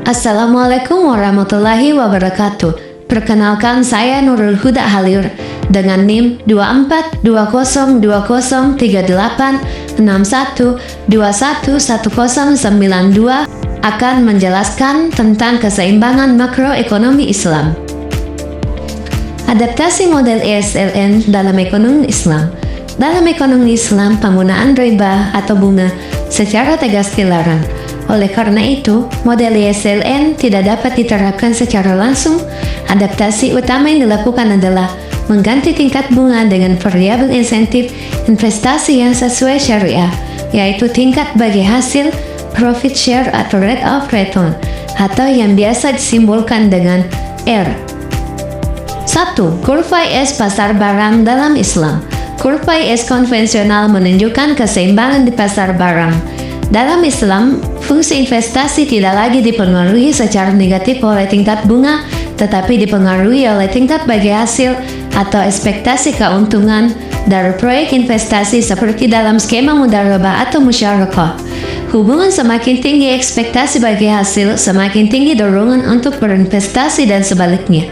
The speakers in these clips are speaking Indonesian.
Assalamualaikum warahmatullahi wabarakatuh. Perkenalkan, saya Nurul Huda Halir dengan NIM 2420203861211092 akan menjelaskan tentang keseimbangan makroekonomi Islam. Adaptasi model ESLN dalam ekonomi Islam. Dalam ekonomi Islam, penggunaan riba atau bunga secara tegas dilarang. Oleh karena itu, model ESLN tidak dapat diterapkan secara langsung. Adaptasi utama yang dilakukan adalah mengganti tingkat bunga dengan variabel insentif investasi yang sesuai syariah, yaitu tingkat bagi hasil, profit share atau rate of return, atau yang biasa disimbolkan dengan R. 1. Kurva IS pasar barang dalam Islam. Kurva IS konvensional menunjukkan keseimbangan di pasar barang. Dalam Islam, fungsi investasi tidak lagi dipengaruhi secara negatif oleh tingkat bunga, tetapi dipengaruhi oleh tingkat bagi hasil atau ekspektasi keuntungan dari proyek investasi seperti dalam skema mudharabah atau musyarakah. Hubungan semakin tinggi ekspektasi bagi hasil, semakin tinggi dorongan untuk berinvestasi dan sebaliknya.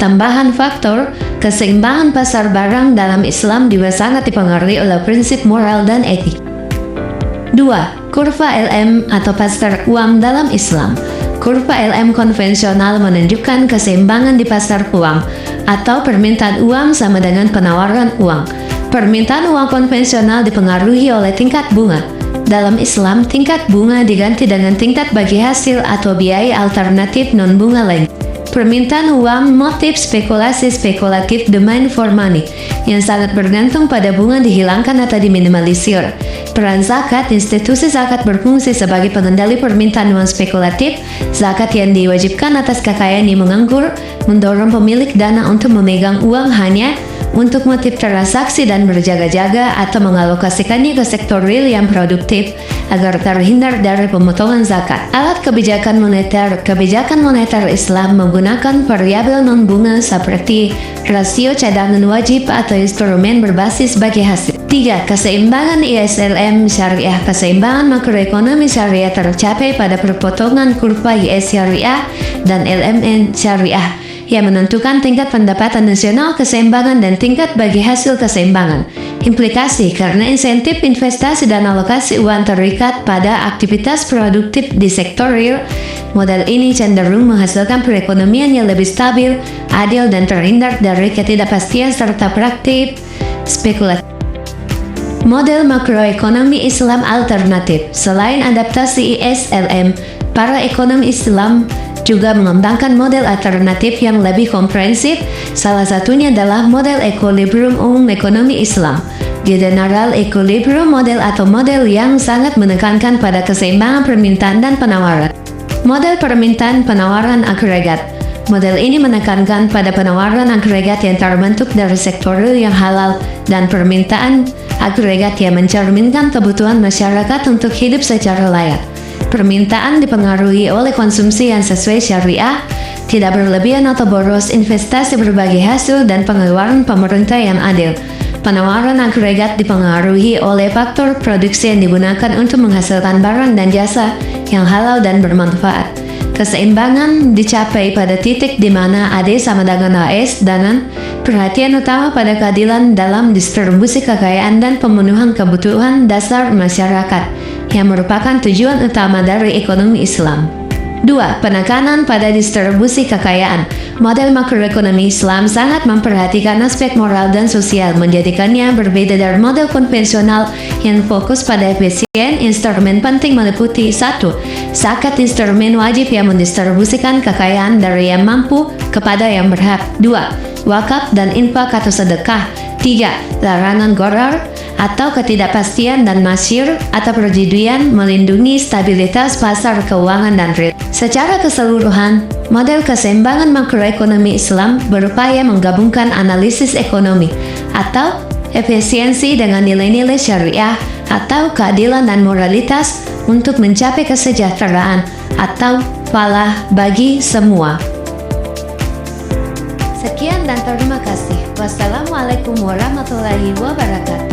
Tambahan faktor, keseimbangan pasar barang dalam Islam juga sangat dipengaruhi oleh prinsip moral dan etik. 2. Kurva LM atau pasar uang dalam Islam. Kurva LM konvensional menunjukkan keseimbangan di pasar uang atau permintaan uang sama dengan penawaran uang. Permintaan uang konvensional dipengaruhi oleh tingkat bunga. Dalam Islam, tingkat bunga diganti dengan tingkat bagi hasil atau biaya alternatif non-bunga lain. Permintaan uang, motif spekulasi spekulatif demand for money yang sangat bergantung pada bunga dihilangkan atau diminimalisir. Peran zakat, institusi zakat berfungsi sebagai pengendali permintaan uang spekulatif. Zakat yang diwajibkan atas kekayaan yang menganggur, mendorong pemilik dana untuk memegang uang hanya untuk motif transaksi dan berjaga-jaga atau mengalokasikannya ke sektor real yang produktif agar terhindar dari pemotongan zakat. Alat kebijakan moneter. Kebijakan moneter Islam menggunakan variabel non-bunga seperti rasio cadangan wajib atau instrumen berbasis bagi hasil. 3. Keseimbangan ISLM syariah. Keseimbangan makroekonomi syariah tercapai pada perpotongan kurva IS syariah dan LMN syariah yang menentukan tingkat pendapatan nasional keseimbangan dan tingkat bagi hasil keseimbangan. Implikasi, karena insentif investasi dan alokasi uang terikat pada aktivitas produktif di sektor real, model ini cenderung menghasilkan perekonomian yang lebih stabil, adil, dan terhindar dari ketidakpastian serta praktik spekulatif. Model makroekonomi Islam alternatif. Selain adaptasi ISLM, para ekonom Islam juga mengembangkan model alternatif yang lebih komprehensif. Salah satunya adalah model equilibrium umum ekonomi Islam. General equilibrium model atau model yang sangat menekankan pada keseimbangan permintaan dan penawaran. Model permintaan penawaran agregat. Model ini menekankan pada penawaran agregat yang terbentuk dari sektor real yang halal dan permintaan agregat yang mencerminkan kebutuhan masyarakat untuk hidup secara layak. Permintaan dipengaruhi oleh konsumsi yang sesuai syariah, tidak berlebihan atau boros, investasi berbagi hasil, dan pengeluaran pemerintah yang adil. Penawaran agregat dipengaruhi oleh faktor produksi yang digunakan untuk menghasilkan barang dan jasa yang halal dan bermanfaat. Keseimbangan dicapai pada titik di mana AD sama dengan AS dan perhatian utama pada keadilan dalam distribusi kekayaan dan pemenuhan kebutuhan dasar masyarakat yang merupakan tujuan utama dari ekonomi Islam. 2. Penekanan pada distribusi kekayaan. Model makroekonomi Islam sangat memperhatikan aspek moral dan sosial, menjadikannya berbeda dari model konvensional yang fokus pada efisien. Instrumen penting meliputi 1. Zakat, instrumen wajib yang mendistribusikan kekayaan dari yang mampu kepada yang berhak. 2. Wakaf dan infak atau sedekah. 3. Larangan gharar atau ketidakpastian dan masyir atau perjudian, melindungi stabilitas pasar keuangan dan real. Secara keseluruhan, model keseimbangan makroekonomi Islam berupaya menggabungkan analisis ekonomi atau efisiensi dengan nilai-nilai syariah atau keadilan dan moralitas untuk mencapai kesejahteraan atau falah bagi semua. Sekian dan terima kasih. Wassalamualaikum warahmatullahi wabarakatuh.